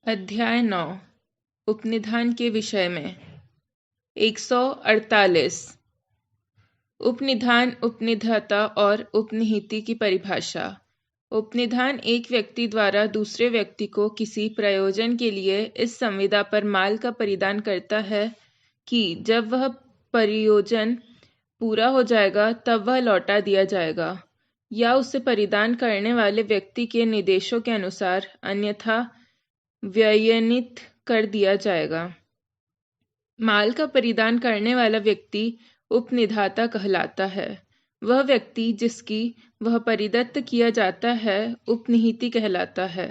अध्याय 9 उपनिधान के विषय में 148 उपनिधान, उपनिधाता और उपनिहिति की परिभाषा। उपनिधान एक व्यक्ति द्वारा दूसरे व्यक्ति को किसी प्रयोजन के लिए इस संविदा पर माल का परिधान करता है कि जब वह प्रयोजन पूरा हो जाएगा तब वह लौटा दिया जाएगा, या उसे परिधान करने वाले व्यक्ति के निर्देशों के अनुसार अन्यथा व्ययनित कर दिया जाएगा। माल का परिधान करने वाला व्यक्ति उपनिधाता कहलाता है। वह व्यक्ति जिसकी वह परिदत्त किया जाता है उपनिहिति कहलाता है।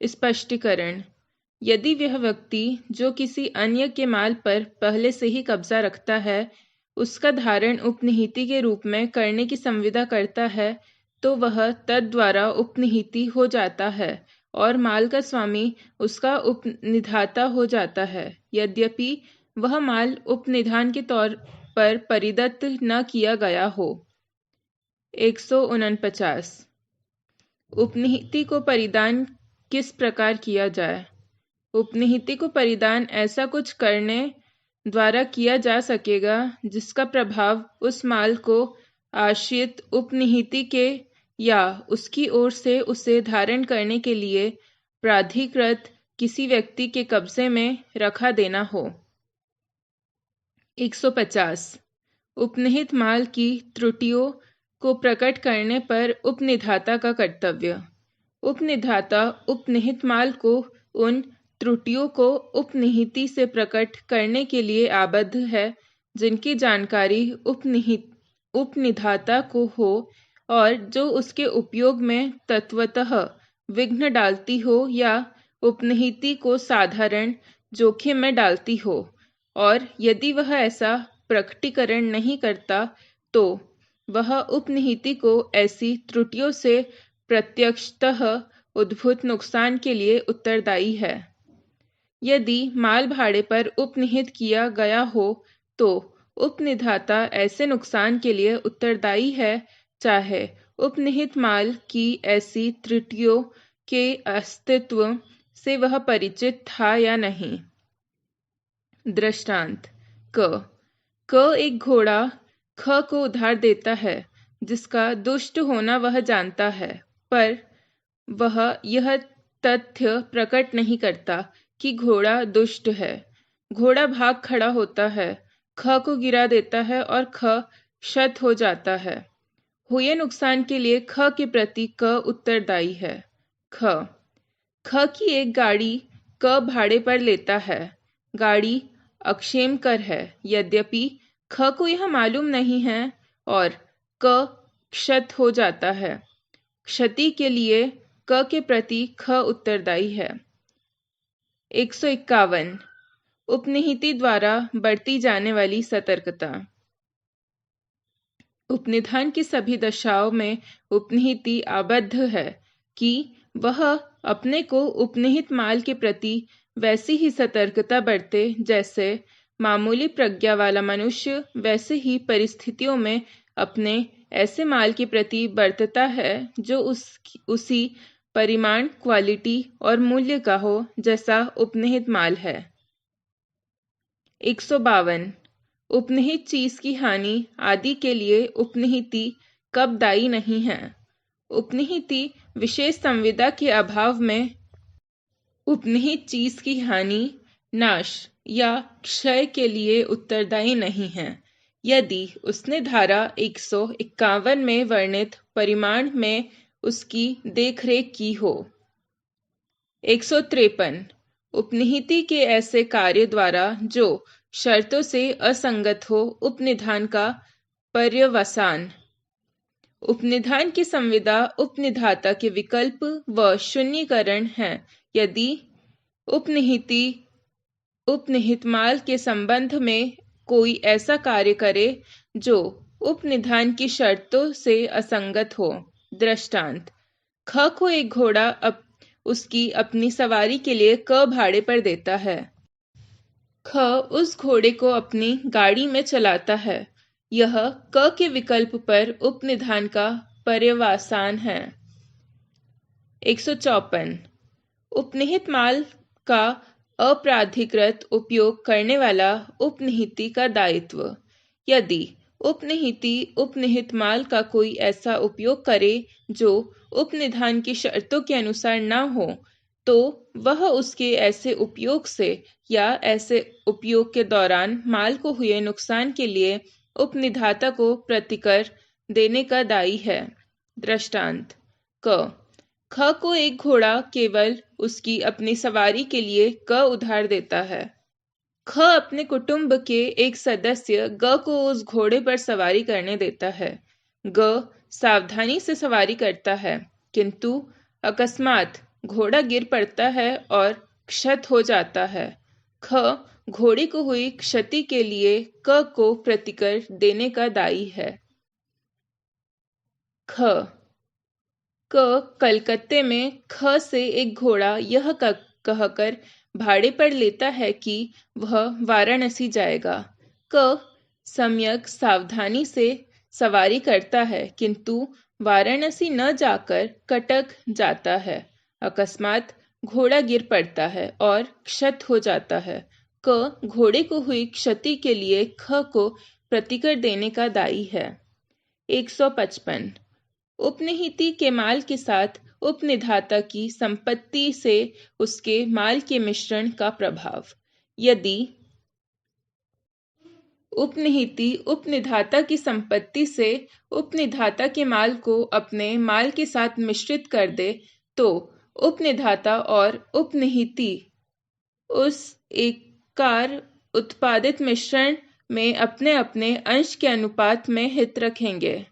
स्पष्टीकरण: यदि वह व्यक्ति जो किसी अन्य के माल पर पहले से ही कब्जा रखता है उसका धारण उपनिहिति के रूप में करने की संविदा करता है तो वह तद्द्वारा उपनिहिति हो जाता है और माल का स्वामी उसका उपनिधाता हो जाता है, यद्यपि वह माल उपनिधान के तौर पर परिदत्त न किया गया हो। 149 उपनिहिति को परिधान किस प्रकार किया जाए? उपनिहिति को परिधान ऐसा कुछ करने द्वारा किया जा सकेगा जिसका प्रभाव उस माल को आश्रित उपनिहिति के या उसकी ओर से उसे धारण करने के लिए प्राधिकृत किसी व्यक्ति के कब्जे में रखा देना हो। 150 उपनिहित माल की त्रुटियों को प्रकट करने पर उपनिधाता का कर्तव्य। उपनिधाता उपनिहित माल को उन त्रुटियों को उपनिहिति से प्रकट करने के लिए आबद्ध है जिनकी जानकारी उपनिधाता को हो और जो उसके उपयोग में तत्वतः विघ्न डालती हो या उपनिहिति को साधारण जोखिम में डालती हो, और यदि वह ऐसा प्रकटीकरण नहीं करता तो वह उपनिहिति को ऐसी त्रुटियों से प्रत्यक्षतः उद्भूत नुकसान के लिए उत्तरदायी है। यदि माल भाड़े पर उपनिहित किया गया हो तो उपनिधाता ऐसे नुकसान के लिए उत्तरदायी है, चाहे उपनिहित माल की ऐसी त्रुटियों के अस्तित्व से वह परिचित था या नहीं। दृष्टांत: क एक घोड़ा ख को उधार देता है जिसका दुष्ट होना वह जानता है, पर वह यह तथ्य प्रकट नहीं करता कि घोड़ा दुष्ट है। घोड़ा भाग खड़ा होता है, ख को गिरा देता है और ख क्षत हो जाता है। हुए नुकसान के लिए ख के प्रति क उत्तरदायी है। ख की एक गाड़ी क भाड़े पर लेता है। गाड़ी अक्षेम कर है, यद्यपि ख को यह मालूम नहीं है और क क्षत हो जाता है। क्षति के लिए क के प्रति ख उत्तरदायी है। 151 उपनिहिति द्वारा बरती जाने वाली सतर्कता। उपनिधान की सभी दशाओं में उपनिहिति आबद्ध है कि वह अपने को उपनिहित माल के प्रति वैसी ही सतर्कता बरते जैसे मामूली प्रज्ञा वाला मनुष्य वैसे ही परिस्थितियों में अपने ऐसे माल के प्रति बरतता है जो उसी परिमाण, क्वालिटी और मूल्य का हो जैसा उपनिहित माल है। 152 उपनिहित चीज की हानि आदि के लिए उपनिहिति कब दायी नहीं है? उपनिहिति विशेष संविदा के अभाव में उपनिहित चीज की हानि, नाश या क्षय के लिए उत्तरदायी नहीं है यदि उसने धारा 151 में वर्णित परिमाण में उसकी देखरेख की हो। 153 उपनिहिति के ऐसे कार्य द्वारा जो शर्तों से असंगत हो उपनिधान का पर्यवसान। उपनिधान की संविदा उपनिधाता के विकल्प व शून्यकरण है यदि उपनिहिति उपनिहित माल के संबंध में कोई ऐसा कार्य करे जो उपनिधान की शर्तों से असंगत हो। दृष्टांत: ख को एक घोड़ा उसकी अपनी सवारी के लिए क भाड़े पर देता है। ख उस घोड़े को अपनी गाड़ी में चलाता है। यह क के विकल्प पर उपनिधान का पर्यवसान है। 154 उपनिहित माल का अप्राधिकृत उपयोग करने वाला उपनिहिती का दायित्व। यदि उपनिहिती उपनिहित माल का कोई ऐसा उपयोग करे जो उपनिधान की शर्तों के अनुसार न हो, तो वह उसके ऐसे उपयोग से या ऐसे उपयोग के दौरान माल को हुए नुकसान के लिए उपनिधाता को प्रतिकर देने का दायी है। दृष्टांत: क ख को एक घोड़ा केवल उसकी अपनी सवारी के लिए क उधार देता है। ख अपने कुटुंब के एक सदस्य ग को उस घोड़े पर सवारी करने देता है। ग सावधानी से सवारी करता है, किंतु अकस्मात घोड़ा गिर पड़ता है और क्षत हो जाता है। ख घोड़े को हुई क्षति के लिए क को प्रतिकर देने का दायी है। ख कलकत्ते में ख से एक घोड़ा यह कहकर भाड़े पर लेता है कि वह वाराणसी जाएगा। क सम्यक सावधानी से सवारी करता है, किंतु वाराणसी न जाकर कटक जाता है। अकस्मात घोड़ा गिर पड़ता है और क्षत हो जाता है। क घोड़े को हुई क्षति के लिए ख को प्रतिकर देने का दायी है। 155 उपनिहिती के माल के साथ उपनिधाता की संपत्ति से उसके माल के मिश्रण का प्रभाव। यदि उपनिहिती उपनिधाता की संपत्ति से उपनिधाता के माल को अपने माल के साथ मिश्रित कर दे, तो उपनिधाता और उपनिहिती उस एकार उत्पादित मिश्रण में अपने अपने अंश के अनुपात में हित रखेंगे।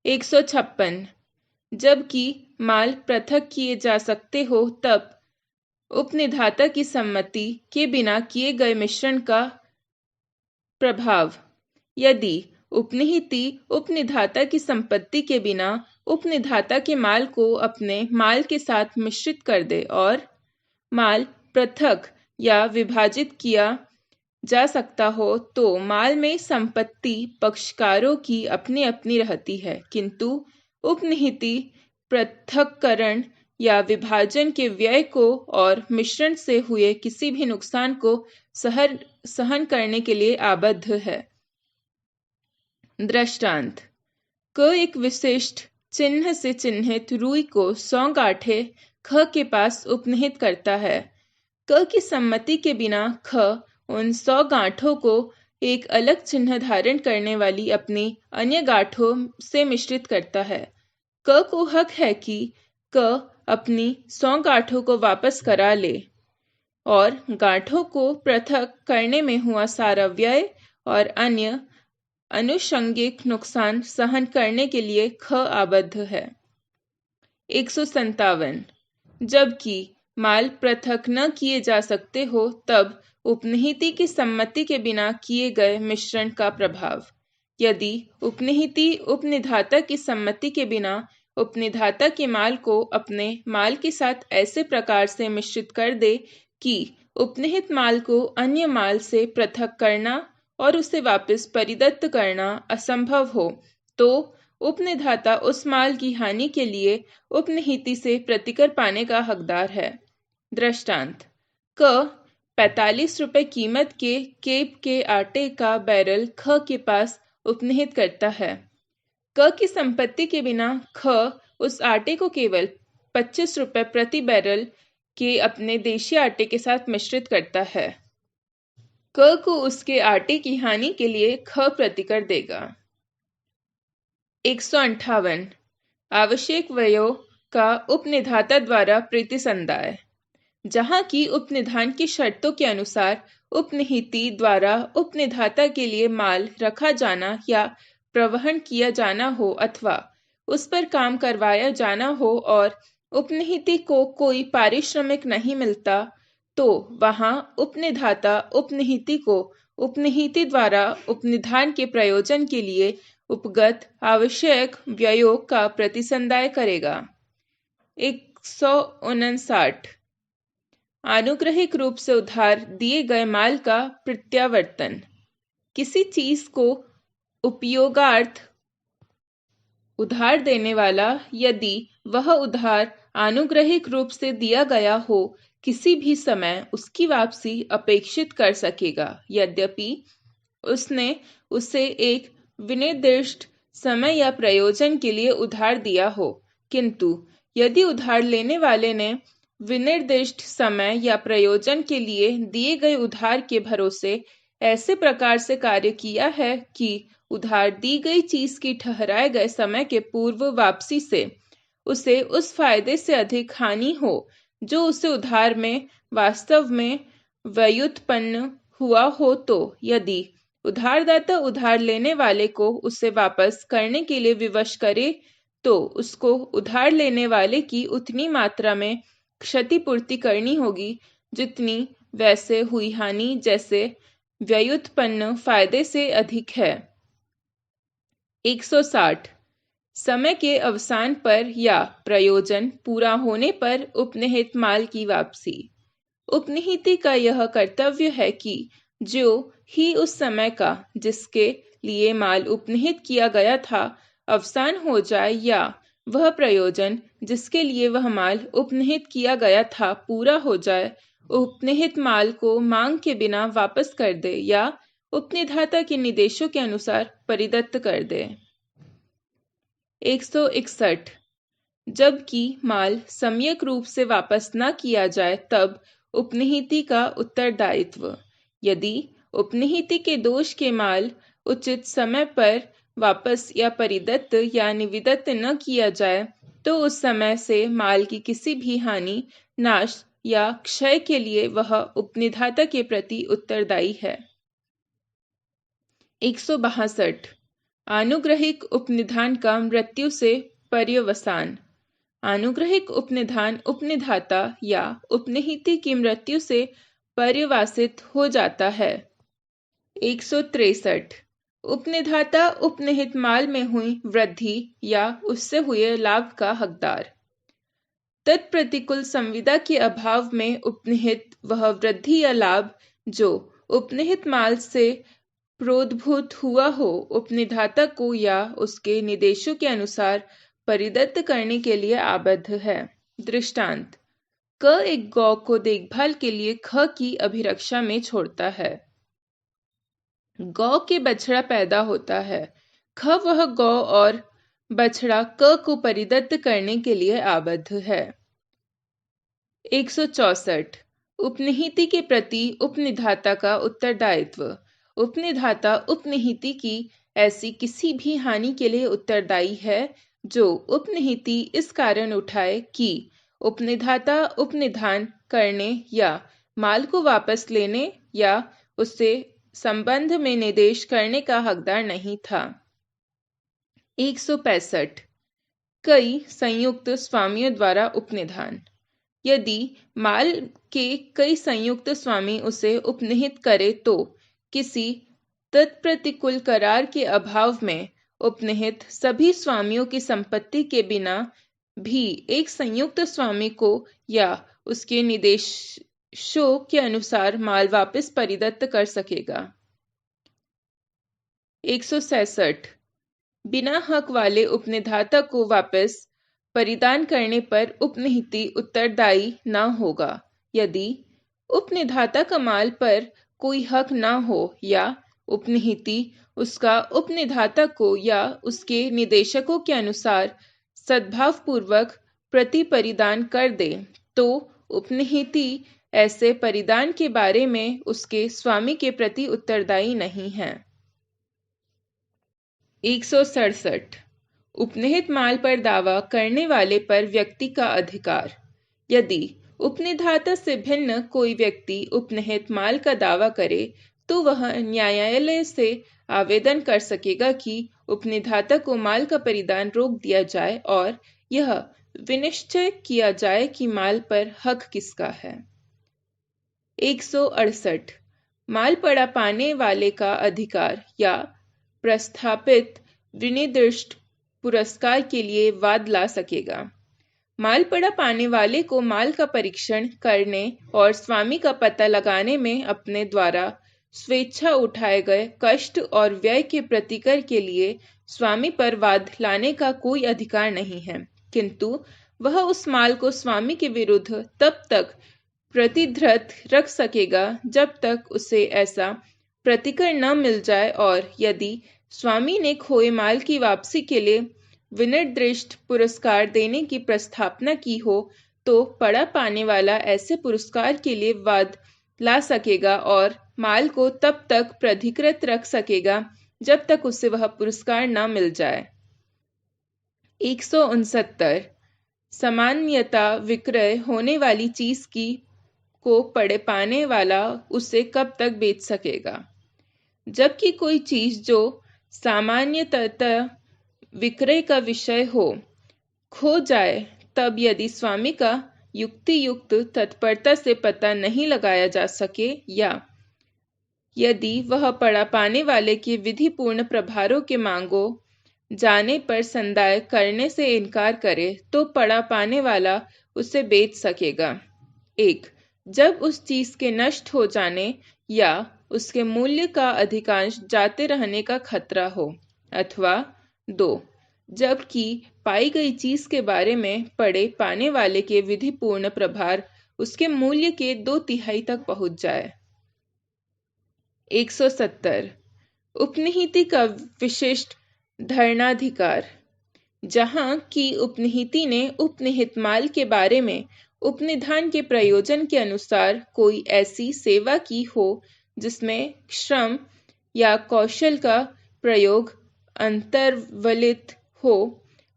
156 जबकि माल पृथक किए जा सकते हो, तब उपनिधाता की सम्मति के बिना किए गए मिश्रण का प्रभाव। यदि उपनिहिती उपनिधाता की संपत्ति के बिना उपनिधाता के माल को अपने माल के साथ मिश्रित कर दे और माल पृथक या विभाजित किया जा सकता हो, तो माल में संपत्ति पक्षकारों की अपनी अपनी रहती है, किंतु उपनिहिती पृथक्करण या विभाजन के व्यय को और मिश्रण से हुए किसी भी नुकसान को सहन करने के लिए आबद्ध है। दृष्टांत: क एक विशिष्ट चिन्ह से चिन्हित रुई को 100 गांठे ख के पास उपनिहित करता है। क की सम्मति के बिना ख उन 100 गांठों को एक अलग चिन्ह धारण करने वाली अपनी अन्य गांठों से मिश्रित करता है। क को हक है कि क अपनी 100 गांठों को वापस करा ले और गांठों को पृथक करने में हुआ सारा व्यय और अन्य अनुषंगिक नुकसान सहन करने के लिए ख आबद्ध है। 157 जबकि माल पृथक न किए जा सकते हो, तब उपनिहिती की सम्मति के बिना किए गए मिश्रण का प्रभाव। यदि उपनिहिती उपनिधाता की सम्मति के बिना उपनिधाता के माल को अपने माल के साथ ऐसे प्रकार से मिश्रित कर दे कि उपनिहित माल को अन्य माल से पृथक करना और उसे वापस परिदत्त करना असंभव हो, तो उपनिधाता उस माल की हानि के लिए उपनिहिती से प्रतिकर पाने का हकदार है। दृष्टांत: क 45 रुपए कीमत के केप के आटे का बैरल ख के पास उपनिहित करता है। क की संपत्ति के बिना ख उस आटे को केवल 25 रुपए प्रति बैरल के अपने देशी आटे के साथ मिश्रित करता है। क को उसके आटे की हानि के लिए ख प्रतिकर देगा। 158 आवश्यक व्ययों का उपनिधाता द्वारा प्रतिसंदाय। जहाँ की उपनिधान की शर्तों के अनुसार उपनिहिती द्वारा उपनिधाता के लिए माल रखा जाना या प्रवहन किया जाना हो अथवा उस पर काम करवाया जाना हो और उपनिहिती को कोई पारिश्रमिक नहीं मिलता, तो वहाँ उपनिधाता उपनिहिती को उपनिहिती द्वारा उपनिधान के प्रयोजन के लिए उपगत आवश्यक व्ययों का प्रतिसंदाय करेगा। 159 आनुग्रहिक रूप से उधार दिए गए माल का प्रत्यावर्तन। किसी चीज को उपयोगार्थ उधार देने वाला, यदि वह उधार आनुग्रहिक रूप से दिया गया हो, किसी भी समय उसकी वापसी अपेक्षित कर सकेगा, यद्यपि उसने उसे एक विनिर्दिष्ट समय या प्रयोजन के लिए उधार दिया हो। किंतु यदि उधार लेने वाले ने विनिर्दिष्ट समय या प्रयोजन के लिए दिए गए उधार के भरोसे ऐसे प्रकार से कार्य किया है कि उधार दी गई चीज की ठहराए गए समय के पूर्व वापसी से उसे उस फायदे से अधिक हानि हो जो उसे उधार में वास्तव में व्युत्पन्न हुआ हो, तो यदि उधारदाता उधार लेने वाले को उसे वापस करने के लिए विवश करे तो उसको उधार लेने वाले की उतनी मात्रा में क्षतिपूर्ति करनी होगी जितनी वैसे हुई हानि जैसे व्युत्पन्न फायदे से अधिक है। 160 समय के अवसान पर या प्रयोजन पूरा होने पर उपनिहित माल की वापसी। उपनिहिती का यह कर्तव्य है कि जो ही उस समय का जिसके लिए माल उपनिहित किया गया था अवसान हो जाए या वह प्रयोजन जिसके लिए वह माल उपनिहित किया गया था पूरा हो जाए, उपनिहित माल को मांग के बिना वापस कर दे या उपनिधाता के निर्देशों के अनुसार परिदत्त कर दे। 161 जबकि माल सम्यक रूप से वापस न किया जाए तब उपनिहिती का उत्तरदायित्व। यदि उपनिहिती के दोष के माल उचित समय पर वापस या परिदत्त या निविदत्त न किया जाए तो उस समय से माल की किसी भी हानि, नाश या क्षय के लिए वह उपनिधाता के प्रति उत्तरदायी है। 162 आनुग्रहिक उपनिधान का मृत्यु से पर्यवसान। आनुग्रहिक उपनिधान उपनिधाता या उपनिहिती की मृत्यु से पर्यवसित हो जाता है। 163 उपनिधाता उपनिहित माल में हुई वृद्धि या उससे हुए लाभ का हकदार। तत्प्रतिकूल संविदा के अभाव में उपनिहित वह वृद्धि या लाभ जो उपनिहित माल से प्रोद्भूत हुआ हो उपनिधाता को या उसके निर्देशों के अनुसार परिदत्त करने के लिए आबद्ध है। दृष्टांत: क एक गौ को देखभाल के लिए ख की अभिरक्षा में छोड़ता है। गौ के बछड़ा पैदा होता है। ख वह गौ और बछड़ा क को परिदत्त करने के लिए आबद्ध है। 164 उपनिहिती के प्रति उपनिधाता का उत्तरदायित्व। उपनिधाता उपनिहिती की ऐसी किसी भी हानि के लिए उत्तरदायी है जो उपनिहिती इस कारण उठाए कि उपनिधाता उपनिधान करने या माल को वापस लेने या उससे संबंध में निर्देश करने का हकदार नहीं था। 165 कई संयुक्त स्वामियों द्वारा उपनिधान। यदि माल के कई संयुक्त स्वामी उसे उपनिहित करे तो किसी तत्प्रतिकूल करार के अभाव में उपनिहित सभी स्वामियों की संपत्ति के बिना भी एक संयुक्त स्वामी को या उसके निर्देशों के अनुसार माल वापस परिदत्त कर सकेगा। 166 बिना हक वाले उपनिधाता को वापस परिदान करने पर उपनिहिती उत्तरदायी न होगा। यदि उपनिधाता का माल पर कोई हक न हो या उपनिहिती उसका उपनिधाता को या उसके निदेशकों के अनुसार सद्भावपूर्वक प्रतिपरिदान कर दे तो उपनिहिती ऐसे परिदान के बारे में उसके स्वामी के प्रति उत्तरदायी नहीं है। 167 उपनिहित माल पर दावा करने वाले पर व्यक्ति का अधिकार। यदि उपनिधाता से भिन्न कोई व्यक्ति उपनिहित माल का दावा करे तो वह न्यायालय से आवेदन कर सकेगा कि उपनिधाता को माल का परिदान रोक दिया जाए और यह विनिश्चय किया जाए कि माल पर हक किसका है। 168 माल पड़ा पाने वाले का अधिकार या प्रस्थापित विनिर्दिष्ट पुरस्कार के लिए वाद ला सकेगा। माल पड़ा पाने वाले को माल का परीक्षण करने और स्वामी का पता लगाने में अपने द्वारा स्वेच्छा उठाए गए कष्ट और व्यय के प्रतिकर के लिए स्वामी पर वाद लाने का कोई अधिकार नहीं है, किंतु वह उस माल को स्वामी के विरुद्ध तब तक प्रतिधृत रख सकेगा जब तक उसे ऐसा प्रतिकर न मिल जाए, और यदि स्वामी ने खोए माल की वापसी के लिए विनिर्दिष्ट पुरस्कार देने की प्रस्तावना की हो तो पड़ा पाने वाला ऐसे पुरस्कार के लिए वाद ला सकेगा और माल को तब तक प्राधिकृत रख सकेगा जब तक उसे वह पुरस्कार न मिल जाए। 169 सामान्यतः विक्रय होने वाली चीज को पड़े पाने वाला उसे कब तक बेच सकेगा। जबकि कोई चीज जो सामान्यतः विक्रय का विषय हो खो जाए, तब यदि स्वामी का युक्तियुक्त तत्परता से पता नहीं लगाया जा सके, या यदि वह पड़ा पाने वाले के विधिपूर्ण प्रभारों के मांगो जाने पर संदाय करने से इनकार करे, तो पड़ा पाने वाला उसे बेच सकेगा। 1. जब उस चीज के नष्ट हो जाने या उसके मूल्य का अधिकांश जाते रहने का खतरा हो, अथवा 2. जबकि पाई गई चीज के बारे में पड़े पाने वाले के विधिपूर्ण प्रभार उसके मूल्य के 2/3 तक पहुंच जाए। 170 उपनिहिति का विशिष्ट धारणाधिकार। जहां की उपनिहिति ने उपनिहित माल के बारे में उपनिधान के प्रयोजन के अनुसार कोई ऐसी सेवा की हो जिसमें श्रम या कौशल का प्रयोग अंतर्वलित हो,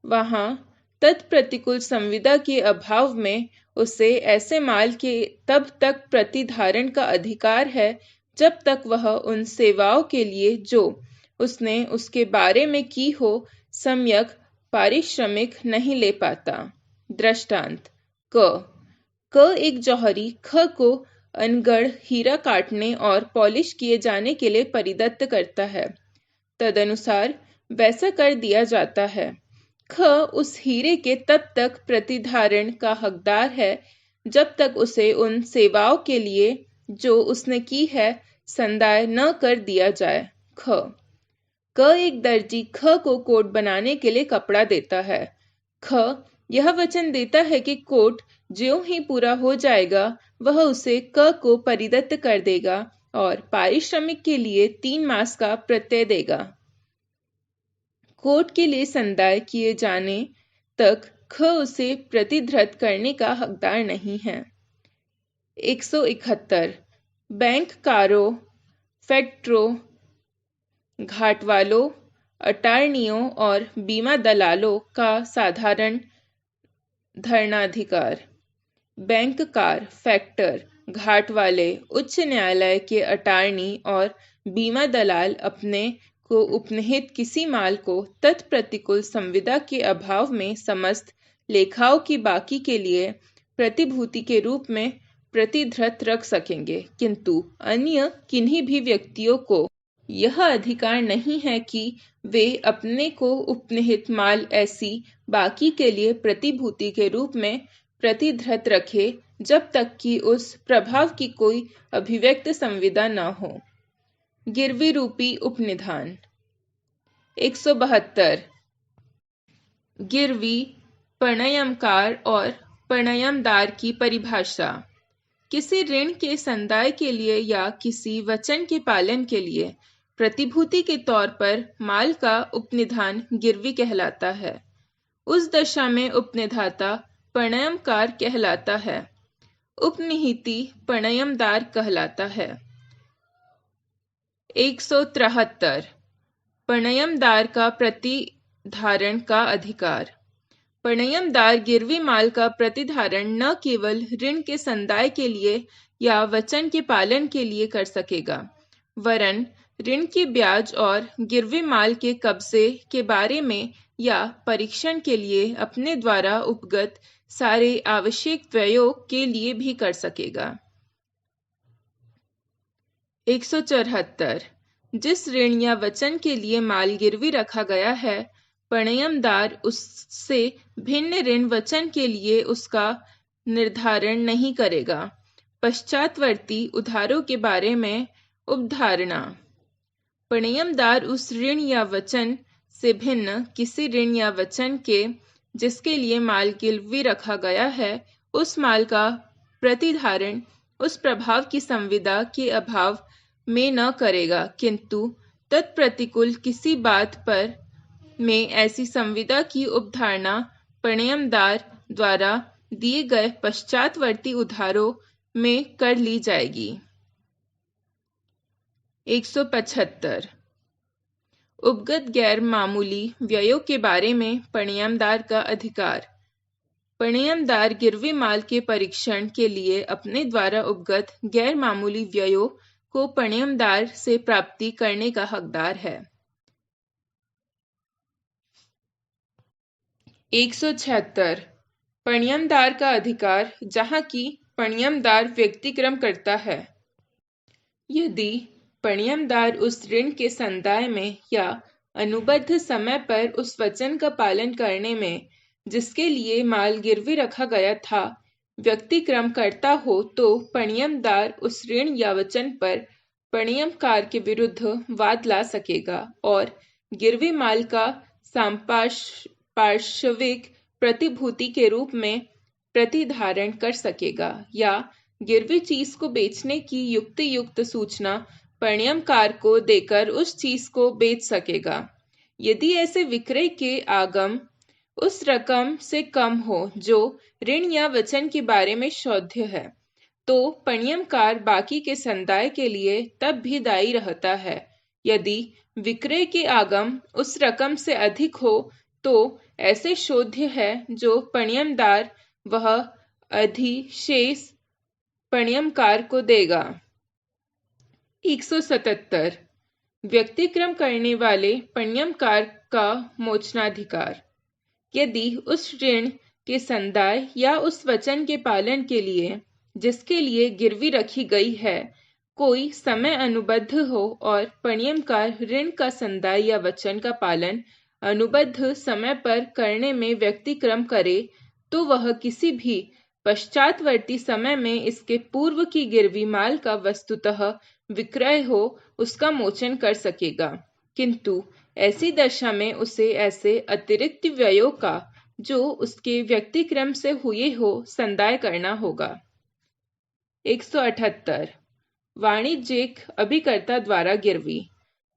वहां तत्प्रतिकूल संविदा के अभाव में उसे ऐसे माल के तब तक प्रतिधारण का अधिकार है जब तक वह उन सेवाओं के लिए जो उसने उसके बारे में की हो सम्यक पारिश्रमिक नहीं ले पाता। दृष्टांत क एक जौहरी ख को अनगढ़ हीरा काटने और पॉलिश किए जाने के लिए परिदत्त करता है। तदनुसार वैसा कर दिया जाता है। ख उस हीरे के तब तक प्रतिधारण का हकदार है जब तक उसे उन सेवाओं के लिए जो उसने की है संदाय न कर दिया जाए। क एक दर्जी ख को कोट बनाने के लिए कपड़ा देता है। ख यह वचन देता है कि कोट ज्यों ही पूरा हो जाएगा वह उसे क को परिदत्त कर देगा और पारिश्रमिक के लिए 3 मास का प्रत्यय देगा। कोट के लिए संदाय किए जाने तक ख उसे प्रतिधृत करने का हकदार नहीं है। 171 बैंककारों, फैक्टरों, घाटवालों, अटार्नियों और बीमा दलालों का साधारण धारणाधिकार। बैंककार, फैक्टर, घाटवाले, उच्च न्यायालय के अटार्नी और बीमा दलाल अपने को उपनिहित किसी माल को तत्प्रतिकूल संविदा के अभाव में समस्त लेखाओं की बाकी के लिए प्रतिभूति के रूप में प्रतिधृत रख सकेंगे, किंतु अन्य किन्हीं भी व्यक्तियों को यह अधिकार नहीं है कि वे अपने को उपनिहित माल ऐसी बाकी के लिए प्रतिभूति के रूप में प्रतिधृत रखे जब तक कि उस प्रभाव की कोई अभिव्यक्त संविदा न हो। गिरवी रूपी उपनिधान। 172 गिरवी, प्रणयमकार और प्रणयमदार की परिभाषा। किसी ऋण के संदाय के लिए या किसी वचन के पालन के लिए प्रतिभूति के तौर पर माल का उपनिधान गिरवी कहलाता है। उस दशा में उपनिधाता प्रणयमकार कहलाता है, उपनिहिति प्रणयमदार कहलाता है। 173 प्रणयमदार का प्रतिधारण का अधिकार। प्रणयमदार गिरवी माल का प्रतिधारण न केवल ऋण के संदाय के लिए या वचन के पालन के लिए कर सकेगा, वरन ऋण के ब्याज और गिरवी माल के कब्जे के बारे में या परीक्षण के लिए अपने द्वारा उपगत सारे आवश्यक व्ययों के लिए भी कर सकेगा। 174 जिस ऋण या वचन के लिए माल गिरवी रखा गया है, प्रणयमदार उससे भिन्न ऋण वचन के लिए उसका निर्धारण नहीं करेगा। पश्चातवर्ती उधारों के बारे में उपधारणा। प्रणयमदार उस ऋण या वचन से भिन्न किसी ऋण या वचन के जिसके लिए माल गिरवी रखा गया है, उस माल का प्रतिधारण उस प्रभाव की संविदा के अभाव में न करेगा, किंतु तत्प्रतिकूल किसी बात पर में ऐसी संविदा की उपधारणा पण्यमदार द्वारा दिए गए पश्चातवर्ती उधारों में कर ली जाएगी। 175 उपगत गैर मामूली व्ययों के बारे में पण्यमदार का अधिकार। पण्यमदार गिरवी माल के परीक्षण के लिए अपने द्वारा उपगत गैर मामूली व्ययों को पण्यमदार से प्राप्ति करने का हकदार है। 176 पण्यमदार का अधिकार, जहाँ की पण्यमदार व्यक्तिक्रम करता है। यदि पण्यमदार उस ऋण के संदाय में या अनुबद्ध समय पर उस वचन का पालन करने में जिसके लिए माल गिरवी रखा गया था व्यक्तिक्रम करता हो, तो पण्यमदार उस ऋण या वचन पर पण्यमकार के विरुद्ध वाद ला सकेगा और गिरवी माल का पार्श्विक प्रतिभूति के रूप में प्रतिधारण कर सकेगा या गिरवी चीज को बेचने की युक्त सूचना पण्यमकार को देकर उस चीज को बेच सकेगा। यदि ऐसे विक्रय के आगम उस रकम से कम हो जो ऋण या वचन के बारे में शोध्य है, तो पण्यमकार बाकी के संदाय के लिए तब भी दायी रहता है। यदि विक्रय के आगम उस रकम से अधिक हो, तो ऐसे शोध्य है जो पण्यमदार वह अधिशेष पण्यमकार को देगा। 177 व्यक्तिक्रम करने वाले पण्यमकार का मोचनाधिकार। यदि उस ऋण के संदाय या उस वचन के पालन के लिए जिसके लिए गिरवी रखी गई है कोई समय अनुबद्ध हो और पण्यमकार ऋण का संदाय या वचन का पालन अनुबद्ध समय पर करने में व्यक्तिक्रम करे, तो वह किसी भी पश्चातवर्ती समय में इसके पूर्व की गिरवी माल का वस्तुतः विक्रय हो उसका मोचन कर सकेगा, किंतु ऐसी दशा में उसे ऐसे अतिरिक्त व्ययों का जो उसके व्यक्तिक्रम से हुए हो संदाय करना होगा। 178 वाणिज्यिक अभिकर्ता द्वारा गिरवी।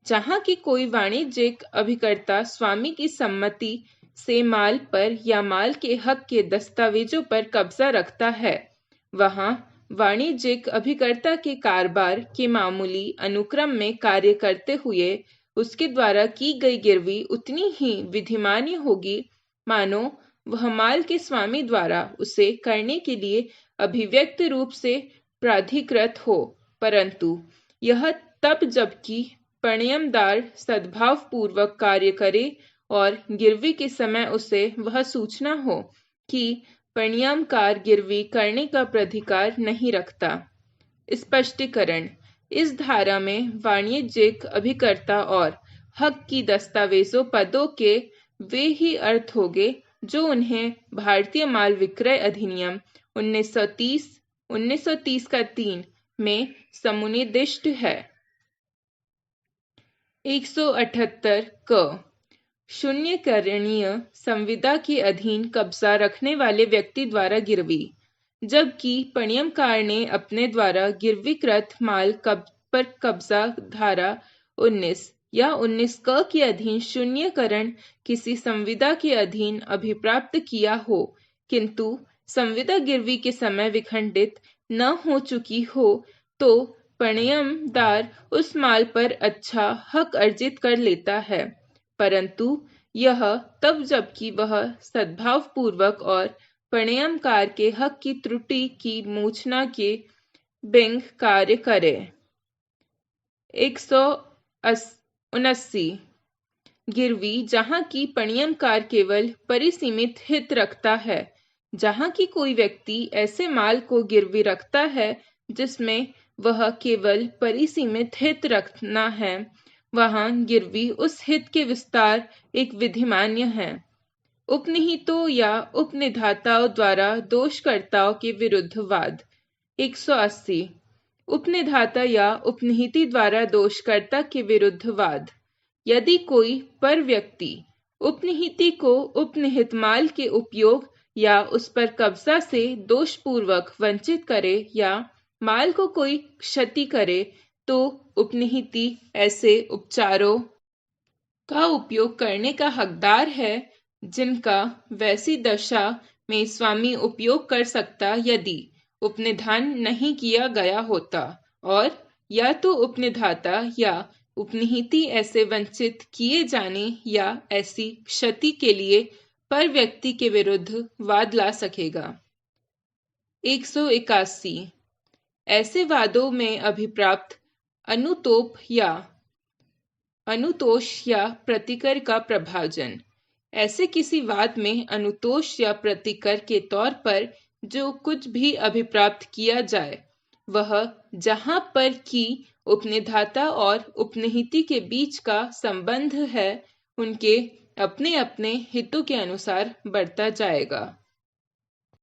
जहाँ की कोई वाणिज्यिक अभिकर्ता स्वामी की सम्मति से माल पर या माल के हक के दस्तावेजों पर कब्जा रखता है, वहाँ वाणिज्यिक अभिकर्ता के कारोबार के मामूली अनुक्रम में कार्य करते हुए उसके द्वारा की गई गिरवी उतनी ही विधिमान्य होगी मानो वह माल के स्वामी द्वारा उसे करने के लिए अभिव्यक्त रूप से प्राधिकृत हो, परंतु यह तब जबकि पण्यमदार सद्भाव पूर्वक कार्य करे और गिरवी के समय उसे वह सूचना हो कि पण्यमकार गिरवी करने का प्राधिकार नहीं रखता। स्पष्टीकरण। इस धारा में वाणिज्यिक अभिकर्ता और हक की दस्तावेजों पदों के वे ही अर्थ होंगे जो उन्हें भारतीय माल विक्रय अधिनियम 1930 का 3 में समुनिर्दिष्ट है। 178 क शून्यकरणीय संविदा के अधीन कब्जा रखने वाले व्यक्ति द्वारा गिरवी। जबकि पण्यमकार ने अपने द्वारा गिरवीकृत माल पर कब्जा धारा 19 या 19 क के अधीन शून्यकरण किसी संविदा के अधीन अभिप्राप्त किया हो, किंतु संविदा गिरवी के समय विखंडित न हो चुकी हो, तो पण्यमदार उस माल पर अच्छा हक अर्जित कर लेता है, परंतु यह तब जबकि वह सद्भाव पूर्वक और पण्यमकार के हक की त्रुटि की मूचना के बिंग कार्य करे। 179 गिरवी जहाँ की पण्यमकार केवल परिसीमित हित रखता है। जहाँ की कोई व्यक्ति ऐसे माल को गिरवी रखता है जिसमें वह केवल परिसीमित हित रखना है, वहाँ गिरवी उस हित के विस्तार एक विधिमान्य है। उपनिहितों या उपनिधाताओं द्वारा दोषकर्ताओं के विरुद्ध वाद। 180 उपनिधाता या उपनिहिती द्वारा दोषकर्ता के विरुद्ध वाद। यदि कोई पर व्यक्ति उपनिहिती को उपनिहित माल के उपयोग या उस पर कब्जा से दोषपूर्वक वंचित करे या माल को कोई क्षति करे तो उपनिहिती ऐसे उपचारों का उपयोग करने का हकदार है जिनका वैसी दशा में स्वामी उपयोग कर सकता यदि उपनिधान नहीं किया गया होता, और या तो उपनिधाता या उपनिहिती ऐसे वंचित किए जाने या ऐसी क्षति के लिए पर व्यक्ति के विरुद्ध वाद ला सकेगा। 181 ऐसे वादों में अभिप्राप्त अनुतोप या अनुतोष या प्रतिकर का प्रभाजन। ऐसे किसी वाद में अनुतोष या प्रतिकर के तौर पर जो कुछ भी अभिप्राप्त किया जाए वह जहाँ पर कि उपनिधाता और उपनिहिती के बीच का संबंध है उनके अपने अपने हितों के अनुसार बढ़ता जाएगा।